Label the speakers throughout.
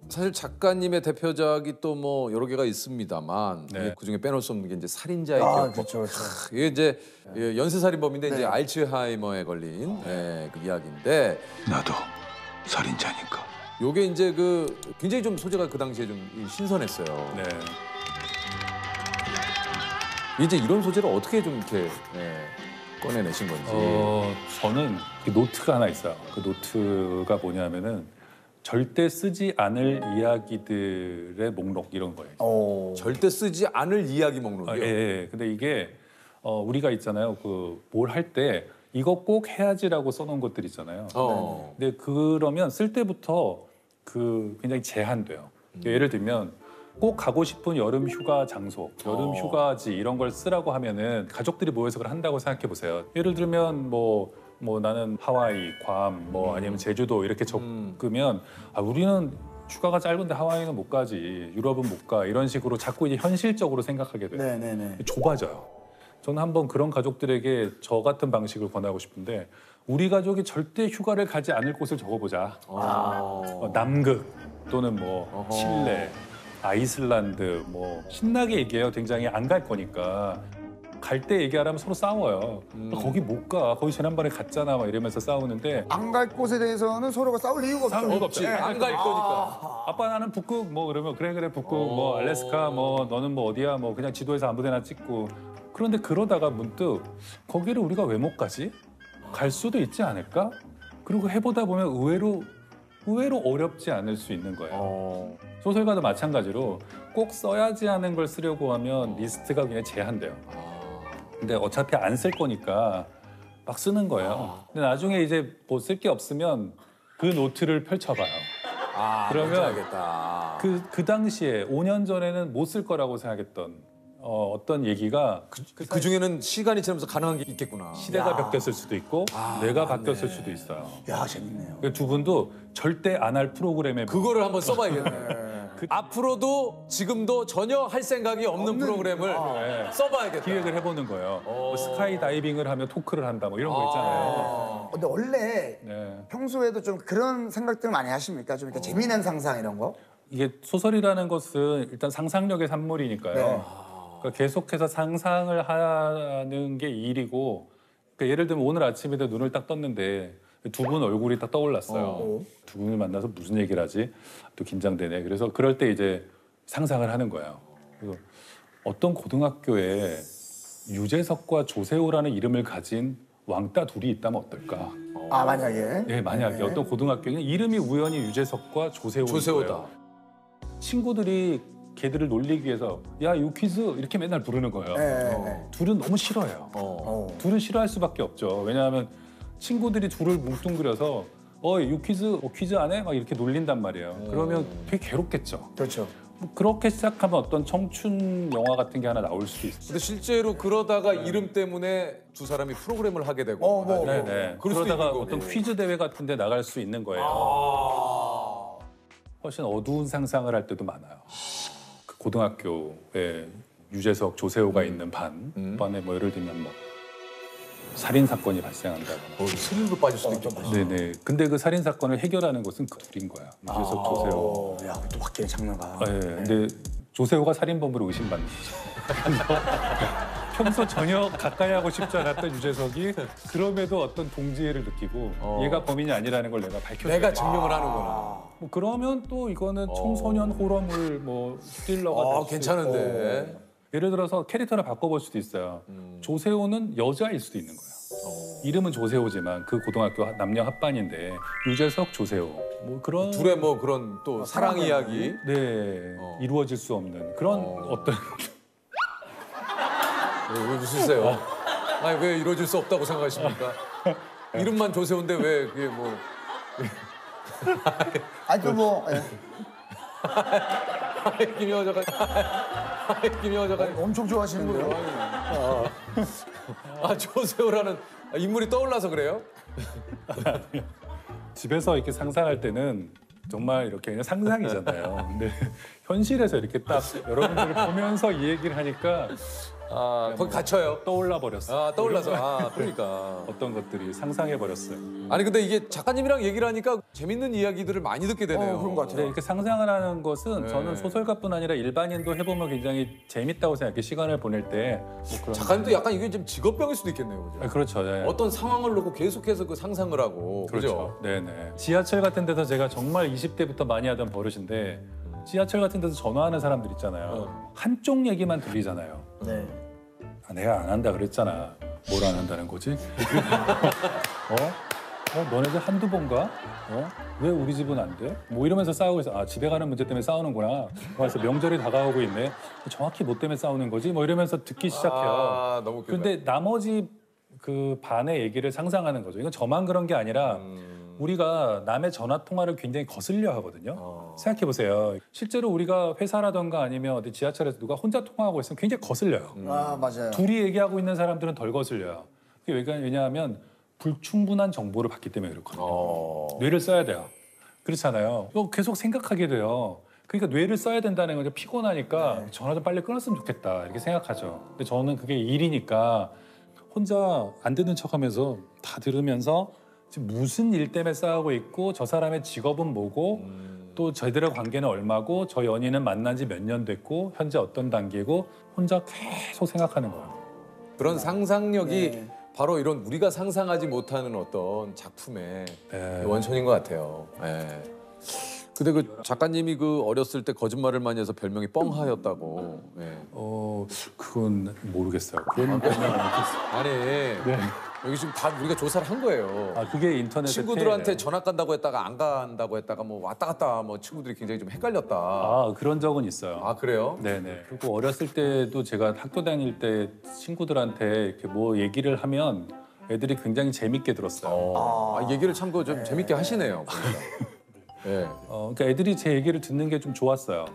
Speaker 1: 사실 작가님의 대표작이 또 뭐 여러 개가 있습니다만
Speaker 2: 네.
Speaker 1: 그중에 빼놓을 수 없는 게 이제 살인자의
Speaker 3: 아,
Speaker 1: 기억.
Speaker 3: 그렇죠, 그렇죠.
Speaker 1: 이게 이제 연쇄살인범인데
Speaker 3: 네.
Speaker 1: 이제 알츠하이머에 걸린 그 이야기인데
Speaker 4: 나도 살인자니까.
Speaker 1: 요게 이제 그 굉장히 좀 소재가 그 당시에 좀 신선했어요.
Speaker 2: 네.
Speaker 1: 이제 이런 소재를 어떻게 좀 이렇게 꺼내내신 건지.
Speaker 2: 저는 그 노트가 하나 있어요. 그 노트가 뭐냐면은 절대 쓰지 않을 이야기들의 목록 이런 거예요.
Speaker 1: 절대 쓰지 않을 이야기 목록이요.
Speaker 2: 예. 근데 이게 우리가 있잖아요. 그 뭘 할 때 이거 꼭 해야지라고 써놓은 것들 있잖아요. 근데 그러면 쓸 때부터 그 굉장히 제한돼요. 예를 들면 꼭 가고 싶은 여름 휴가 장소, 여름 휴가지 이런 걸 쓰라고 하면은 가족들이 모여서 그걸 한다고 생각해 보세요. 예를 들면 뭐 나는 하와이, 괌, 뭐 아니면 제주도 이렇게 적으면 우리는 휴가가 짧은데 하와이는 못 가지, 유럽은 못 가 이런 식으로 자꾸 이제 현실적으로 생각하게 돼요.
Speaker 3: 네네네.
Speaker 2: 좁아져요. 저는 한번 그런 가족들에게 저 같은 방식을 권하고 싶은데 우리 가족이 절대 휴가를 가지 않을 곳을 적어보자. 남극 또는 뭐 칠레, 아이슬란드 뭐 신나게 얘기해요. 굉장히 안 갈 거니까. 갈 때 얘기하라면 서로 싸워요. 거기 못 가. 거기 지난번에 갔잖아. 막 이러면서 싸우는데
Speaker 3: 안 갈 곳에 대해서는 서로가 싸울 이유가 없죠.
Speaker 2: 싸울 이유가 없지.
Speaker 1: 안 갈 거니까.
Speaker 2: 아빠 나는 북극 뭐 그러면 그래 북극 뭐 알래스카 뭐 너는 뭐 어디야 뭐 그냥 지도에서 아무데나 찍고 그런데 그러다가 문득 거기를 우리가 왜 못 가지? 갈 수도 있지 않을까? 그리고 해보다 보면 의외로 어렵지 않을 수 있는 거예요. 소설가도 마찬가지로 꼭 써야지 하는 걸 쓰려고 하면 리스트가 굉장히 제한돼요. 근데 어차피 안 쓸 거니까 막 쓰는 거예요. 근데 나중에 이제 뭐 쓸 게 없으면 그 노트를 펼쳐봐요. 그러면
Speaker 1: 알겠다.
Speaker 2: 그 당시에 5년 전에는 못 쓸 거라고 생각했던 어떤 얘기가
Speaker 1: 그 중에는 시간이 지나면서 가능한 게 있겠구나.
Speaker 2: 시대가 바뀌었을 수도 있고 뇌가 바뀌었을 수도 있어요.
Speaker 3: 야, 재밌네요.
Speaker 2: 그두 분도 절대 안 할 프로그램에
Speaker 1: 그거를 한번 써봐야겠네. 앞으로도 지금도 전혀 할 생각이 없는 프로그램을 써봐야겠다.
Speaker 2: 기획을 해보는 거예요. 뭐 스카이 다이빙을 하며 토크를 한다 뭐 이런 거 있잖아요.
Speaker 3: 근데 원래
Speaker 2: 네.
Speaker 3: 평소에도 좀 그런 생각들 많이 하십니까? 좀 이렇게 재미난 상상 이런 거?
Speaker 2: 이게 소설이라는 것은 일단 상상력의 산물이니까요.
Speaker 3: 네.
Speaker 2: 그러니까 계속해서 상상을 하는 게 일이고 그러니까 예를 들면 오늘 아침에도 눈을 딱 떴는데 두 분 얼굴이 딱 떠올랐어요. 두 분을 만나서 무슨 얘기를 하지? 또 긴장되네. 그래서 그럴 때 이제 상상을 하는 거예요. 그래서 어떤 고등학교에 유재석과 조세호라는 이름을 가진 왕따 둘이 있다면 어떨까?
Speaker 3: 만약에.
Speaker 2: 예, 만약에 어떤 고등학교에 이름이 우연히 유재석과 조세호인
Speaker 1: 조세호다.
Speaker 2: 거예요. 친구들이 걔들을 놀리기 위해서 야 유퀴즈 이렇게 맨날 부르는 거예요. 둘은 너무 싫어해요. 둘은 싫어할 수밖에 없죠. 왜냐하면 친구들이 둘을 뭉뚱그려서 유퀴즈 퀴즈 안 해? 막 이렇게 놀린단 말이에요. 그러면 되게 괴롭겠죠.
Speaker 3: 그렇죠.
Speaker 2: 뭐 그렇게 시작하면 어떤 청춘 영화 같은 게 하나 나올 수도 있어요.
Speaker 1: 근데 실제로 그러다가 이름 때문에 두 사람이 프로그램을 하게 되고.
Speaker 2: 네네.
Speaker 1: 그럴 수도
Speaker 2: 그러다가
Speaker 1: 있는
Speaker 2: 어떤
Speaker 1: 거고.
Speaker 2: 퀴즈 대회 같은 데 나갈 수 있는 거예요. 훨씬 어두운 상상을 할 때도 많아요. 그 고등학교에 유재석, 조세호가 있는 반에 뭐 예를 들면 뭐 살인 사건이 발생한다거나.
Speaker 1: 스릴로 빠질 수도 있겠다.
Speaker 2: 네네. 근데 그 살인 사건을 해결하는 것은 그 둘인 거야. 유재석, 조세호.
Speaker 3: 야, 또 바뀌는 장르가.
Speaker 2: 네. 근데 조세호가 살인범으로 의심받는 거죠. 평소 전혀 가까이 하고 싶지 않았던 유재석이 그럼에도 어떤 동지애를 느끼고 얘가 범인이 아니라는 걸 내가 밝혀줘.
Speaker 1: 내가 증명을 하는구나.
Speaker 2: 뭐 그러면 또 이거는 청소년 호러물 뭐 스릴러가 될수
Speaker 1: 괜찮은데.
Speaker 2: 있고. 예를 들어서 캐릭터를 바꿔볼 수도 있어요. 조세호는 여자일 수도 있는 거예요. 이름은 조세호지만 그 고등학교 남녀 합반인데 유재석, 조세호 뭐 그런
Speaker 1: 둘의 뭐 그런 또 사랑 이야기.
Speaker 2: 네 이루어질 수 없는 그런 어떤
Speaker 1: 왜 웃으세요? 아니 왜 이루어질 수 없다고 생각하십니까? 이름만 조세호인데 왜 그게 뭐?
Speaker 3: 아니 그 뭐
Speaker 1: 김여자가 김여자가
Speaker 3: 엄청 좋아하시는데요.
Speaker 1: 조세호라는 인물이 떠올라서 그래요?
Speaker 2: 집에서 이렇게 상상할 때는 정말 이렇게 그냥 상상이잖아요. 근데 현실에서 이렇게 딱 여러분들을 보면서 이 얘기를 하니까
Speaker 1: 아, 거기 갇혀요.
Speaker 2: 떠올라 버렸어요.
Speaker 1: 아, 떠올라서. 아, 그러니까.
Speaker 2: 어떤 것들이 상상해 버렸어요.
Speaker 1: 아니 근데 이게 작가님이랑 얘기를 하니까 재밌는 이야기들을 많이 듣게 되네요.
Speaker 3: 그런 것 같아요.
Speaker 2: 네, 이렇게 상상을 하는 것은
Speaker 1: 네.
Speaker 2: 저는 소설가뿐 아니라 일반인도 해보면 굉장히 재밌다고 생각해요. 시간을 보낼 때. 뭐 그런
Speaker 1: 작가님도 약간 이게 좀 직업병일 수도 있겠네요. 그죠?
Speaker 2: 그렇죠. 네.
Speaker 1: 어떤 상황을 놓고 계속해서 그 상상을 하고.
Speaker 2: 그렇죠. 네네. 지하철 같은 데서 제가 정말 20대부터 많이 하던 버릇인데 지하철 같은 데서 전화하는 사람들 있잖아요. 한쪽 얘기만 들리잖아요.
Speaker 3: 네.
Speaker 2: 아, 내가 안 한다 그랬잖아. 뭘 안 한다는 거지? 너네들 한두 번 가? 왜 우리 집은 안 돼? 뭐 이러면서 싸우고 있어. 아, 집에 가는 문제 때문에 싸우는구나. 그래서 명절이 다가오고 있네. 정확히 뭐 때문에 싸우는 거지? 뭐 이러면서 듣기 시작해요.
Speaker 1: 아, 너무 웃기다.
Speaker 2: 근데 나머지 그 반의 얘기를 상상하는 거죠. 이건 저만 그런 게 아니라 우리가 남의 전화 통화를 굉장히 거슬려 하거든요. 생각해 보세요. 실제로 우리가 회사라던가 아니면 어디 지하철에서 누가 혼자 통화하고 있으면 굉장히 거슬려요.
Speaker 3: 아 맞아요.
Speaker 2: 둘이 얘기하고 있는 사람들은 덜 거슬려요. 그게 왜냐하면 불충분한 정보를 받기 때문에 그렇거든요. 뇌를 써야 돼요. 그렇잖아요. 이거 계속 생각하게 돼요. 그러니까 뇌를 써야 된다는 거죠. 피곤하니까 전화 좀 빨리 끊었으면 좋겠다 이렇게 생각하죠. 근데 저는 그게 일이니까 혼자 안 듣는 척하면서 다 들으면서 지금 무슨 일 때문에 싸우고 있고 저 사람의 직업은 뭐고 또 저희들의 관계는 얼마고 저 연인은 만난 지 몇 년 됐고 현재 어떤 단계고 혼자 계속 생각하는 거예요.
Speaker 1: 그런 상상력이 바로 이런 우리가 상상하지 못하는 어떤 작품의
Speaker 2: 네.
Speaker 1: 원천인 것 같아요. 네. 근데 그 작가님이 그 어렸을 때 거짓말을 많이 해서 별명이 뻥하였다고. 네.
Speaker 2: 그건 모르겠어요. 그건 별명 모르겠어요.
Speaker 1: 아니
Speaker 2: 네.
Speaker 1: 여기 지금 다 우리가 조사를 한 거예요.
Speaker 2: 아 그게 인터넷에
Speaker 1: 친구들한테 전학 간다고 했다가 안 간다고 했다가 뭐 왔다 갔다 뭐 친구들이 굉장히 좀 헷갈렸다.
Speaker 2: 아 그런 적은 있어요.
Speaker 1: 아 그래요?
Speaker 2: 네네. 그리고 어렸을 때도 제가 학교 다닐 때 친구들한테 이렇게 뭐 얘기를 하면 애들이 굉장히 재밌게 들었어요.
Speaker 1: 얘기를 참고 좀 재밌게 하시네요. 보니까. 네.
Speaker 2: 그러니까 애들이 제 얘기를 듣는 게 좀 좋았어요.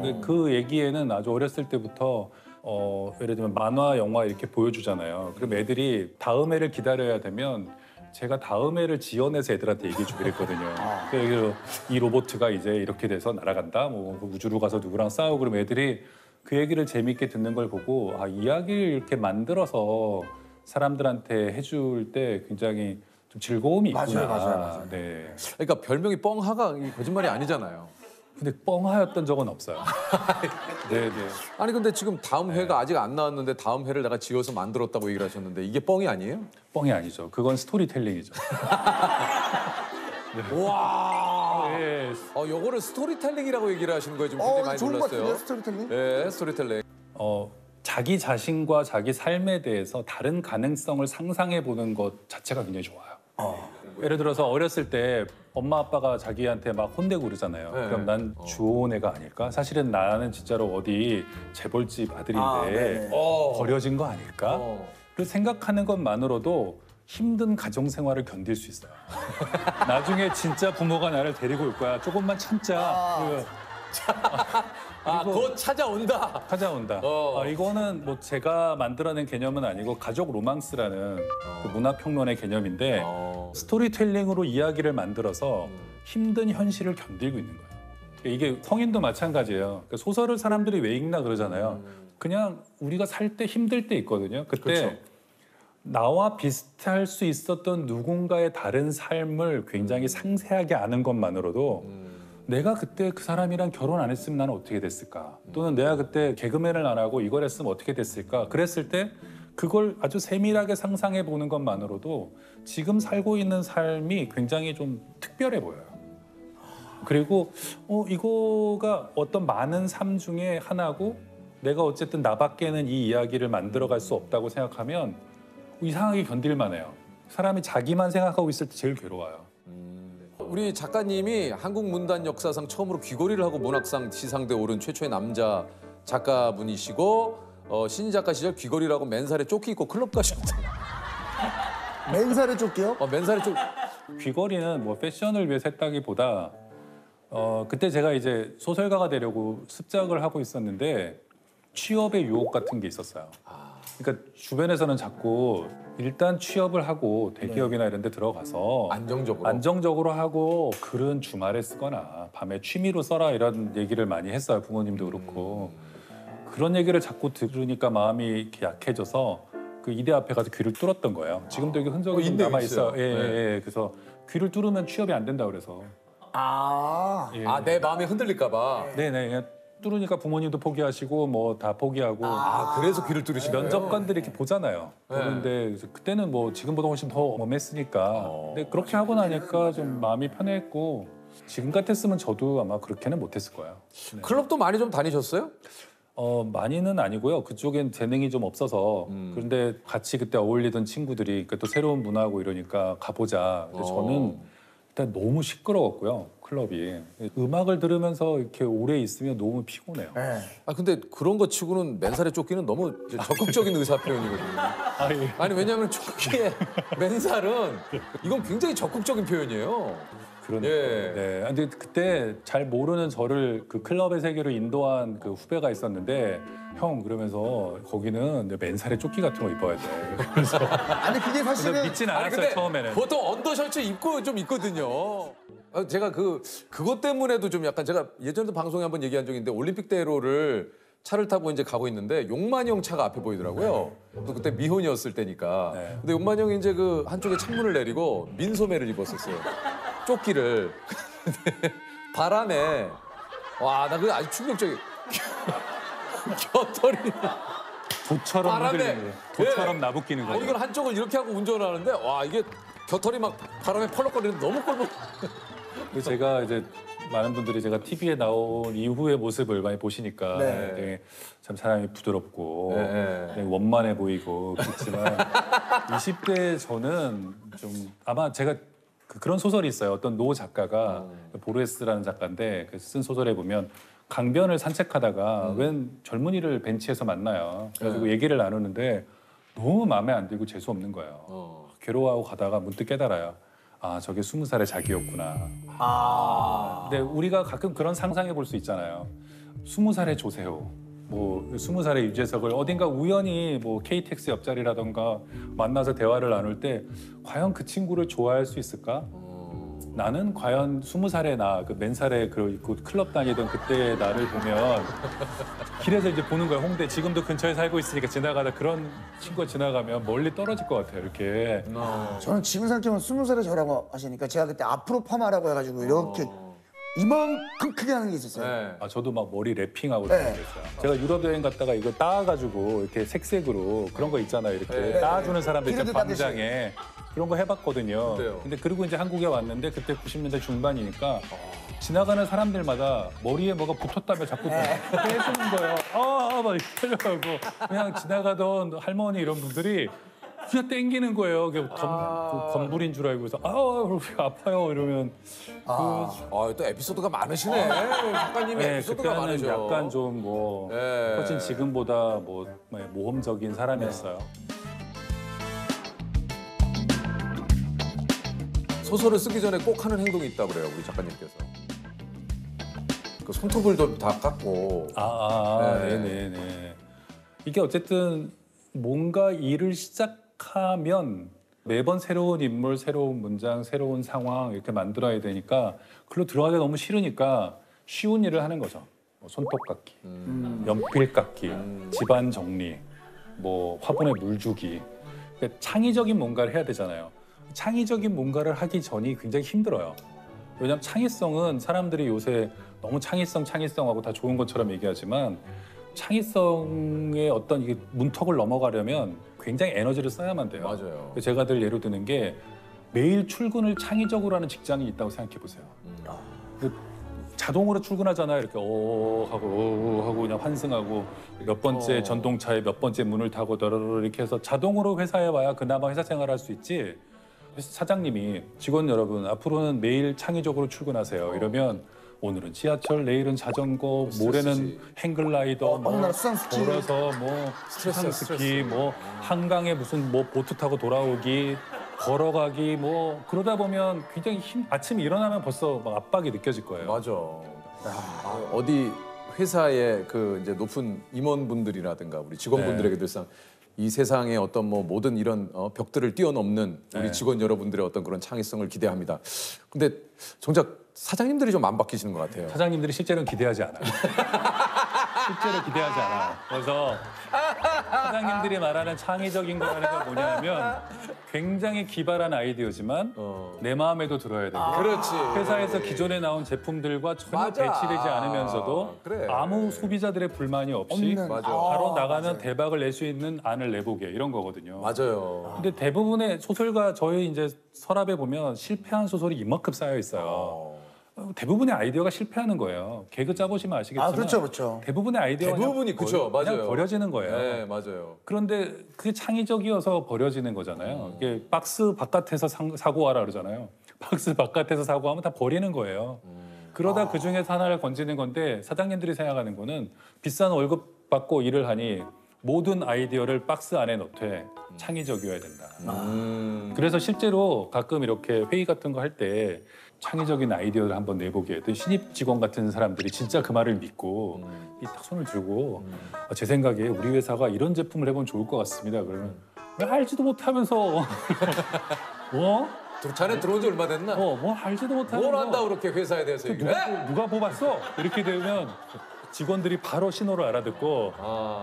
Speaker 2: 근데 그 얘기에는 아주 어렸을 때부터 예를 들면 만화, 영화 이렇게 보여주잖아요. 그럼 애들이 다음 해를 기다려야 되면 제가 다음 해를 지어내서 애들한테 얘기해주기로 했거든요. 그래서 이 로봇가 이제 이렇게 돼서 날아간다. 뭐 우주로 가서 누구랑 싸우고 그러면 애들이 그 얘기를 재밌게 듣는 걸 보고 아, 이야기를 이렇게 만들어서 사람들한테 해줄 때 굉장히 좀 즐거움이 있구나.
Speaker 3: 맞아요.
Speaker 2: 네.
Speaker 1: 그러니까 별명이 뻥하가 이 거짓말이 아니잖아요.
Speaker 2: 근데 뻥하였던 적은 없어요. 네네.
Speaker 1: 아니 근데 지금 다음 회가 아직 안 나왔는데 다음 회를 내가 지어서 만들었다고 얘기를 하셨는데 이게 뻥이 아니에요?
Speaker 2: 뻥이 아니죠. 그건 스토리텔링이죠.
Speaker 1: 와.
Speaker 2: 네.
Speaker 1: 요거를 스토리텔링이라고 얘기를 하시는 거예요. 지금 굉장히 많이
Speaker 3: 좋은 것 같은데요,
Speaker 1: 놀랐어요.
Speaker 3: 스토리텔링?
Speaker 1: 네, 스토리텔링.
Speaker 2: 자기 자신과 자기 삶에 대해서 다른 가능성을 상상해 보는 것 자체가 굉장히 좋아요. 예를 들어서 어렸을 때 엄마 아빠가 자기한테 막 혼내고 그러잖아요.
Speaker 1: 네.
Speaker 2: 그럼 난 좋은 애가 아닐까? 사실은 나는 진짜로 어디 재벌집 아들인데
Speaker 3: 네네.
Speaker 2: 버려진 거 아닐까? 그 생각하는 것만으로도 힘든 가정 생활을 견딜 수 있어요. 나중에 진짜 부모가 나를 데리고 올 거야. 조금만 참자.
Speaker 1: 곧 찾아온다.
Speaker 2: 찾아온다. 이거는 뭐 제가 만들어낸 개념은 아니고 가족 로망스라는 그 문화평론의 개념인데 스토리텔링으로 이야기를 만들어서 힘든 현실을 견디고 있는 거예요. 이게 성인도 마찬가지예요. 그러니까 소설을 사람들이 왜 읽나 그러잖아요. 그냥 우리가 살 때 힘들 때 있거든요. 그때
Speaker 1: 그렇죠.
Speaker 2: 나와 비슷할 수 있었던 누군가의 다른 삶을 굉장히 상세하게 아는 것만으로도 내가 그때 그 사람이랑 결혼 안 했으면 나는 어떻게 됐을까? 또는 내가 그때 개그맨을 안 하고 이걸 했으면 어떻게 됐을까? 그랬을 때 그걸 아주 세밀하게 상상해 보는 것만으로도 지금 살고 있는 삶이 굉장히 좀 특별해 보여요. 그리고 이거가 어떤 많은 삶 중에 하나고 내가 어쨌든 나밖에는 이 이야기를 만들어갈 수 없다고 생각하면 이상하게 견딜만해요. 사람이 자기만 생각하고 있을 때 제일 괴로워요.
Speaker 1: 우리 작가님이 한국 문단 역사상 처음으로 귀걸이를 하고 문학상 시상대에 오른 최초의 남자 작가분이시고 신인 작가 시절 귀걸이라고 맨살에 조끼 입고 클럽 가셨다.
Speaker 3: 맨살에 쫓기요?
Speaker 1: 맨살에
Speaker 2: 귀걸이는 뭐 패션을 위해서 했다기보다 그때 제가 이제 소설가가 되려고 습작을 하고 있었는데 취업의 유혹 같은 게 있었어요. 그러니까 주변에서는 자꾸 일단 취업을 하고 대기업이나 이런 데 들어가서 안정적으로 하고 글은 주말에 쓰거나 밤에 취미로 써라 이런 얘기를 많이 했어요. 부모님도 그렇고. 그런 얘기를 자꾸 들으니까 마음이 이렇게 약해져서 그 이대 앞에 가서 귀를 뚫었던 거예요. 지금도 이게 흔적이 좀
Speaker 1: 있네요,
Speaker 2: 남아 있어요.
Speaker 1: 있어요.
Speaker 2: 예,
Speaker 1: 네.
Speaker 2: 예. 그래서 귀를 뚫으면 취업이 안 된다 그래서.
Speaker 3: 아.
Speaker 2: 예.
Speaker 1: 아, 내 마음이 흔들릴까 봐.
Speaker 2: 네네. 그냥 뚫으니까 부모님도 포기하시고 뭐 다 포기하고
Speaker 1: 아, 그래서 귀를 뚫으신 거예요?
Speaker 2: 면접관들이 이렇게 보잖아요.
Speaker 1: 네.
Speaker 2: 그런데 그래서 그때는 뭐 지금보다 훨씬 더 엄했으니까. 근데 그렇게 하고 나니까 좀 마음이 편했고 지금 같았으면 저도 아마 그렇게는 못했을 거예요. 네.
Speaker 1: 클럽도 많이 좀 다니셨어요?
Speaker 2: 많이는 아니고요. 그쪽엔 재능이 좀 없어서 그런데 같이 그때 어울리던 친구들이 또 새로운 문화고 이러니까 가보자. 근데 저는 일단 너무 시끄러웠고요. 클럽이 음악을 들으면서 이렇게 오래 있으면 너무 피곤해요.
Speaker 3: 네.
Speaker 1: 아, 근데 그런 거 치고는 맨살에 쫓기는 너무 이제 적극적인 의사 표현이거든요.
Speaker 2: 아, 예.
Speaker 1: 아니, 왜냐하면 쫓기에 맨살은 이건 굉장히 적극적인 표현이에요.
Speaker 2: 그러니까.
Speaker 1: 예.
Speaker 2: 네. 근데 그때 잘 모르는 저를 그 클럽의 세계로 인도한 그 후배가 있었는데 형 그러면서 거기는 맨살에 조끼 같은 거 입어야 돼. 그래서
Speaker 3: 아니 그게
Speaker 2: 근데
Speaker 3: 사실은
Speaker 2: 믿진
Speaker 1: 아니,
Speaker 2: 않았어요
Speaker 1: 근데
Speaker 2: 처음에는.
Speaker 1: 보통 언더셔츠 입고 좀 있거든요. 아, 제가 그것 때문에도 좀 약간 제가 예전에도 방송에 한번 얘기한 적이 있는데 올림픽대로를 차를 타고 이제 가고 있는데 용만이 형 차가 앞에 보이더라고요. 또 그때 미혼이었을 때니까.
Speaker 2: 네.
Speaker 1: 근데 용만이 형이 이제 그 한쪽에 창문을 내리고 민소매를 입었었어요. 조끼를. 근데 바람에 와, 나 그게 아주 충격적이. 겨털이.
Speaker 2: 도처럼
Speaker 1: 바람에.
Speaker 2: 흔들리는 거예요. 도처럼
Speaker 1: 예.
Speaker 2: 나부끼는 거예요.
Speaker 1: 이걸 한쪽을 이렇게 하고 운전을 하는데 와, 이게 겨털이 막 바람에 펄럭거리는 너무 꼴보.
Speaker 2: 그래서 제가 이제 많은 분들이 제가 TV에 나온 이후의 모습을 많이 보시니까
Speaker 3: 네.
Speaker 2: 되게 참 사람이 부드럽고
Speaker 1: 네.
Speaker 2: 되게 원만해 보이고 그렇지만 20대 저는 좀 아마 제가 그런 소설이 있어요. 어떤 노 작가가 보르헤스라는 작가인데 쓴 소설에 보면 강변을 산책하다가 웬 젊은이를 벤치에서 만나요. 그래가지고 얘기를 나누는데 너무 마음에 안 들고 재수 없는 거예요. 괴로워하고 가다가 문득 깨달아요. 아, 저게 20살의 자기였구나. 근데 우리가 가끔 그런 상상해 볼 수 있잖아요. 20살의 조세호, 뭐 20살의 유재석을 어딘가 우연히 뭐 KTX 옆자리라던가 만나서 대화를 나눌 때 과연 그 친구를 좋아할 수 있을까? 나는 과연 20살의 나, 그 맨살에 그 클럽 다니던 그때의 나를 보면 길에서 이제 보는 거예요. 홍대 지금도 근처에 살고 있으니까 지나가다 그런 친구가 지나가면 멀리 떨어질 것 같아요. 이렇게.
Speaker 3: 저는 지금 생각하면 20살에 저라고 하시니까 제가 그때 앞으로 파마라고 해가지고 이렇게 이만큼 크게 하는 게 있었어요.
Speaker 1: 네.
Speaker 2: 아, 저도 막 머리 랩핑하고
Speaker 3: 네.
Speaker 2: 그랬어요. 제가 유럽 여행 갔다가 이거 따가지고 이렇게 색색으로 그런 거 있잖아요. 이렇게
Speaker 1: 네.
Speaker 2: 따주는 사람들 있잖아요.
Speaker 3: 기르듯 따듯이.
Speaker 2: 광장에. 그런 거 해봤거든요.
Speaker 1: 그래요?
Speaker 2: 근데 그리고 이제 한국에 왔는데 그때 90년대 중반이니까 지나가는 사람들마다 머리에 뭐가 붙었다며 자꾸 빼주는 거예요. 막 이렇게 하려고 그냥 지나가던 할머니 이런 분들이 그냥 땡기는 거예요. 그 건불인 줄 알고서 아파요 이러면
Speaker 1: 아, 또 에피소드가 많으시네. 작가님이
Speaker 2: 네,
Speaker 1: 에피소드가
Speaker 2: 그때는
Speaker 1: 많으셔.
Speaker 2: 약간 좀 뭐
Speaker 1: 네.
Speaker 2: 훨씬 지금보다 뭐 모험적인 사람이었어요.
Speaker 1: 소설을 쓰기 전에 꼭 하는 행동이 있다 그래요, 우리 작가님께서. 그 손톱을 다 깎고. 네.
Speaker 2: 네네네. 이게 어쨌든 뭔가 일을 시작하면 매번 새로운 인물, 새로운 문장, 새로운 상황 이렇게 만들어야 되니까 글로 들어가기 너무 싫으니까 쉬운 일을 하는 거죠. 뭐 손톱 깎기, 연필 깎기, 집안 정리, 뭐 화분에 물 주기. 그러니까 창의적인 뭔가를 해야 되잖아요. 창의적인 뭔가를 하기 전이 굉장히 힘들어요. 왜냐하면 창의성은 사람들이 요새 너무 창의성하고 다 좋은 것처럼 얘기하지만 창의성의 어떤 이게 문턱을 넘어가려면 굉장히 에너지를 써야만 돼요.
Speaker 1: 맞아요.
Speaker 2: 제가 늘 예로 드는 게 매일 출근을 창의적으로 하는 직장이 있다고 생각해 보세요. 자동으로 출근하잖아요. 이렇게 하고 그냥 환승하고 몇 번째 전동차에 몇 번째 문을 타고 더러러 이렇게 해서 자동으로 회사에 와야 그나마 회사 생활할 수 있지. 사장님이 직원 여러분 앞으로는 매일 창의적으로 출근하세요. 이러면 오늘은 지하철, 내일은 자전거, 모레는 행글라이더,
Speaker 3: 어느 날 수상스키.
Speaker 2: 걸어서 뭐 수상스키, 뭐 한강에 무슨 뭐 보트 타고 돌아오기, 걸어가기 뭐 그러다 보면 굉장히 아침에 일어나면 벌써 막 압박이 느껴질 거예요.
Speaker 1: 맞아. 어디 회사의 그 이제 높은 임원분들이라든가 우리 직원분들에게 늘상 이 세상의 어떤 뭐 모든 이런 벽들을 뛰어넘는 우리
Speaker 2: 네.
Speaker 1: 직원 여러분들의 어떤 그런 창의성을 기대합니다. 근데 정작 사장님들이 좀 안 바뀌시는 것 같아요.
Speaker 2: 사장님들이 실제로는 기대하지 않아요. 실제로 기대하지 않아요. 그래서 사장님들이 말하는 창의적인 거라는 건 뭐냐면 굉장히 기발한 아이디어지만 내 마음에도 들어야 되고
Speaker 1: 그렇지.
Speaker 2: 회사에서 기존에 나온 제품들과 전혀
Speaker 1: 맞아.
Speaker 2: 배치되지 않으면서도
Speaker 1: 그래.
Speaker 2: 아무 소비자들의 불만이 없이
Speaker 3: 없는.
Speaker 1: 맞아.
Speaker 2: 바로 나가면
Speaker 3: 맞아요.
Speaker 2: 대박을 낼 수 있는 안을 내보게 이런 거거든요.
Speaker 1: 맞아요.
Speaker 2: 근데 대부분의 소설가 저희 이제 서랍에 보면 실패한 소설이 이만큼 쌓여 있어요. 대부분의 아이디어가 실패하는 거예요. 개그 짜보시면 아시겠지만
Speaker 3: 아, 그렇죠, 그렇죠.
Speaker 2: 대부분의 아이디어가
Speaker 1: 대부분이 그죠,
Speaker 2: 그냥
Speaker 1: 맞아요.
Speaker 2: 버려지는 거예요.
Speaker 1: 네, 맞아요.
Speaker 2: 그런데 그게 창의적이어서 버려지는 거잖아요. 이게 박스 바깥에서 사고 와라 그러잖아요. 박스 바깥에서 사고하면 다 버리는 거예요. 그러다 그 중에서 하나를 건지는 건데 사장님들이 생각하는 거는 비싼 월급 받고 일을 하니 모든 아이디어를 박스 안에 넣되 창의적이어야 된다. 그래서 실제로 가끔 이렇게 회의 같은 거 할 때 창의적인 아이디어를 한번 내보게 또 신입 직원 같은 사람들이 진짜 그 말을 믿고 이 딱 손을 들고 제 생각에 우리 회사가 이런 제품을 해보면 좋을 것 같습니다. 그러면 왜 알지도 못하면서
Speaker 1: 자네 들어온 지 얼마 됐나?
Speaker 2: 뭐 알지도 못하면서
Speaker 1: 뭘 안다고 그렇게 회사에 대해서 얘기를 해?
Speaker 2: 누가 뽑았어? 이렇게 되면 직원들이 바로 신호를 알아듣고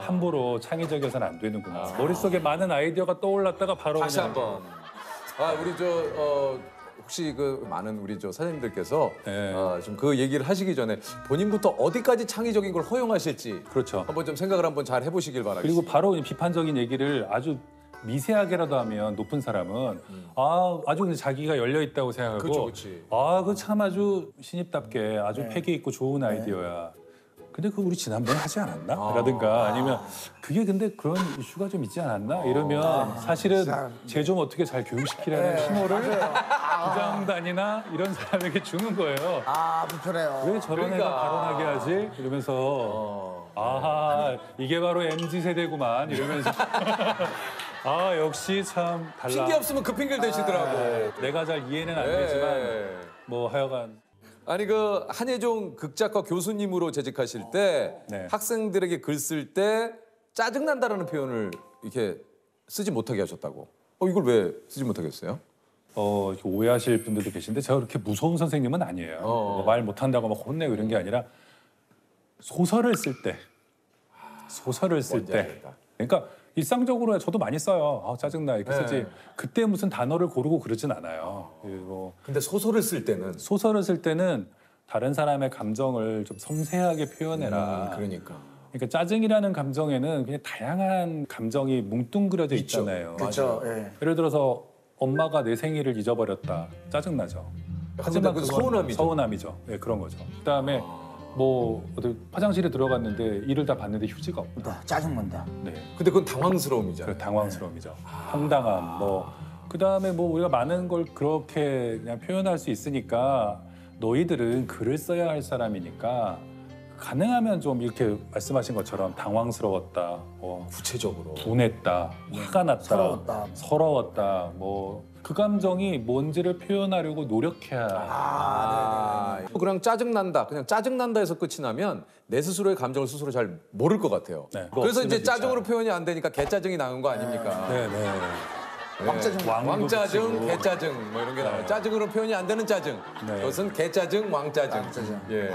Speaker 2: 함부로 창의적이어서는 안 되는구나. 머릿속에 많은 아이디어가 떠올랐다가 바로
Speaker 1: 다시
Speaker 2: 그냥
Speaker 1: 한번. 우리 혹시 그 많은 우리 사장님들께서
Speaker 2: 네.
Speaker 1: 좀 그 얘기를 하시기 전에 본인부터 어디까지 창의적인 걸 허용하실지
Speaker 2: 그렇죠.
Speaker 1: 한번 좀 생각을 한번 잘 해보시길 바라겠습니다.
Speaker 2: 그리고 바로 이 비판적인 얘기를 아주 미세하게라도 하면 높은 사람은 아주 근데 자기가 열려 있다고 생각하고
Speaker 1: 그쵸, 그치.
Speaker 2: 그 참 아주 신입답게 아주 패기 있고 좋은 아이디어야. 근데 그거 우리 지난번에 하지 않았나? 라든가 아니면 그게 근데 그런 이슈가 좀 있지 않았나? 이러면 사실은 쟤 좀 어떻게 잘 교육시키려는 신호를 부장단이나 이런 사람에게 주는 거예요.
Speaker 3: 불편해요.
Speaker 2: 왜 저런 애가
Speaker 1: 그러니까.
Speaker 2: 발언하게 하지? 이러면서 아하 이게 바로 MZ 세대구만 이러면서 역시 참 달라.
Speaker 1: 핑계 없으면 그 핑계를 대시더라고.
Speaker 2: 내가 잘 이해는 안
Speaker 1: 예.
Speaker 2: 되지만 뭐 하여간
Speaker 1: 아니 그 한예종 극작가 교수님으로 재직하실 때
Speaker 2: 네.
Speaker 1: 학생들에게 글 쓸 때 짜증난다라는 표현을 이렇게 쓰지 못하게 하셨다고. 이걸 왜 쓰지 못하겠어요?
Speaker 2: 이렇게 오해하실 분들도 계신데 제가 그렇게 무서운 선생님은 아니에요. 말 못한다고 막 혼내고 이런 게 아니라 소설을 쓸 때
Speaker 1: 뭔지 알겠다.
Speaker 2: 그러니까 일상적으로 저도 많이 써요. 짜증나 이렇게
Speaker 1: 네.
Speaker 2: 쓰지. 그때 무슨 단어를 고르고 그러진 않아요. 그리고
Speaker 1: 근데 소설을 쓸 때는
Speaker 2: 소설을 쓸 때는 다른 사람의 감정을 좀 섬세하게 표현해라.
Speaker 1: 그러니까.
Speaker 2: 그러니까 짜증이라는 감정에는 그냥 다양한 감정이 뭉뚱그려져
Speaker 1: 있죠.
Speaker 2: 있잖아요.
Speaker 3: 그렇죠. 예.
Speaker 2: 예를 들어서 엄마가 내 생일을 잊어버렸다. 짜증나죠.
Speaker 1: 하지만 그
Speaker 2: 그건
Speaker 1: 서운함이죠.
Speaker 2: 서운함이죠. 네, 그런 거죠. 그다음에 뭐 어디 화장실에 들어갔는데 이를 다 봤는데 휴지가 없다.
Speaker 3: 짜증난다.
Speaker 2: 네.
Speaker 1: 근데 그건 당황스러움이잖아요.
Speaker 2: 그 당황스러움이죠. 황당함 뭐 그다음에 뭐 우리가 많은 걸 그렇게 그냥 표현할 수 있으니까 너희들은 글을 써야 할 사람이니까 가능하면 좀 이렇게 말씀하신 것처럼 당황스러웠다,
Speaker 1: 구체적으로.
Speaker 2: 분했다, 화가 났다,
Speaker 3: 서러웠다.
Speaker 2: 뭐 그 감정이 뭔지를 표현하려고 노력해야.
Speaker 1: 그냥 짜증난다. 그냥 짜증난다 해서 끝이 나면 내 스스로의 감정을 스스로 잘 모를 것 같아요.
Speaker 2: 네,
Speaker 1: 그래서 이제
Speaker 2: 없으면 진짜.
Speaker 1: 짜증으로 표현이 안 되니까 개짜증이 나는 거 아닙니까?
Speaker 2: 네, 네.
Speaker 3: 왕짜증.
Speaker 2: 왕도
Speaker 1: 왕짜증,
Speaker 2: 붙이고.
Speaker 1: 개짜증 뭐 이런 게 나와요. 짜증으로 표현이 안 되는 짜증.
Speaker 2: 네.
Speaker 1: 그것은 개짜증, 왕짜증.
Speaker 3: 왕짜증.
Speaker 1: 예.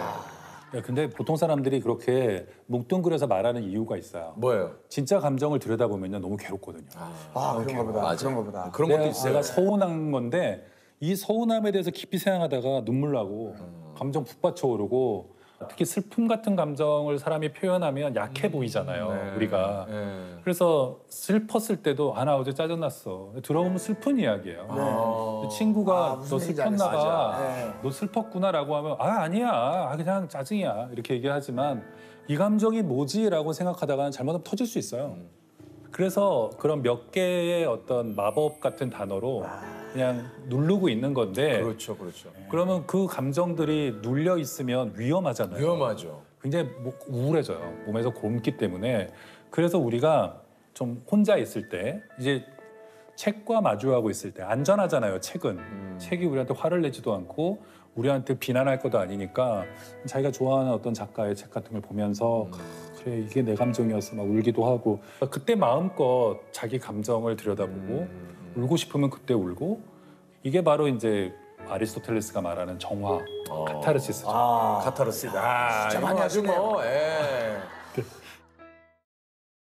Speaker 2: 네, 근데 보통 사람들이 그렇게 뭉뚱그려서 말하는 이유가 있어요.
Speaker 1: 뭐예요?
Speaker 2: 진짜 감정을 들여다보면 너무 괴롭거든요.
Speaker 3: 그런가 보다.
Speaker 1: 맞아.
Speaker 3: 그런가 보다.
Speaker 1: 그런 것도
Speaker 2: 내가,
Speaker 1: 있어요.
Speaker 2: 내가 서운한 건데 이 서운함에 대해서 깊이 생각하다가 눈물 나고 감정 북받쳐 오르고 특히 슬픔 같은 감정을 사람이 표현하면 약해 보이잖아요.
Speaker 1: 네.
Speaker 2: 우리가.
Speaker 1: 네.
Speaker 2: 그래서 슬펐을 때도 나 어제 짜증났어. 들어보면 슬픈 이야기예요. 친구가
Speaker 3: 무슨
Speaker 2: 너
Speaker 3: 얘기인지
Speaker 2: 슬펐나
Speaker 3: 알겠어.
Speaker 2: 봐.
Speaker 3: 맞아.
Speaker 2: 너 슬펐구나라고 하면 아니야. 그냥 짜증이야. 이렇게 얘기하지만 이 감정이 뭐지라고 생각하다가는 잘못하면 터질 수 있어요. 그래서 그런 몇 개의 어떤 마법 같은 단어로 그냥 누르고 있는 건데
Speaker 1: 그렇죠, 그렇죠.
Speaker 2: 그러면 그 감정들이 눌려 있으면 위험하잖아요.
Speaker 1: 위험하죠.
Speaker 2: 굉장히 우울해져요. 몸에서 곪기 때문에. 그래서 우리가 좀 혼자 있을 때 이제 책과 마주하고 있을 때 안전하잖아요. 책은. 책이 우리한테 화를 내지도 않고 우리한테 비난할 것도 아니니까 자기가 좋아하는 어떤 작가의 책 같은 걸 보면서 그래 이게 내 감정이었어 막 울기도 하고 그때 마음껏 자기 감정을 들여다보고 울고 싶으면 그때 울고 이게 바로 이제 아리스토텔레스가 말하는 정화 카타르시스죠.
Speaker 1: 카타르시스.
Speaker 3: 진짜 많이
Speaker 1: 이거 아주
Speaker 3: 하시네요.
Speaker 1: 뭐, 예.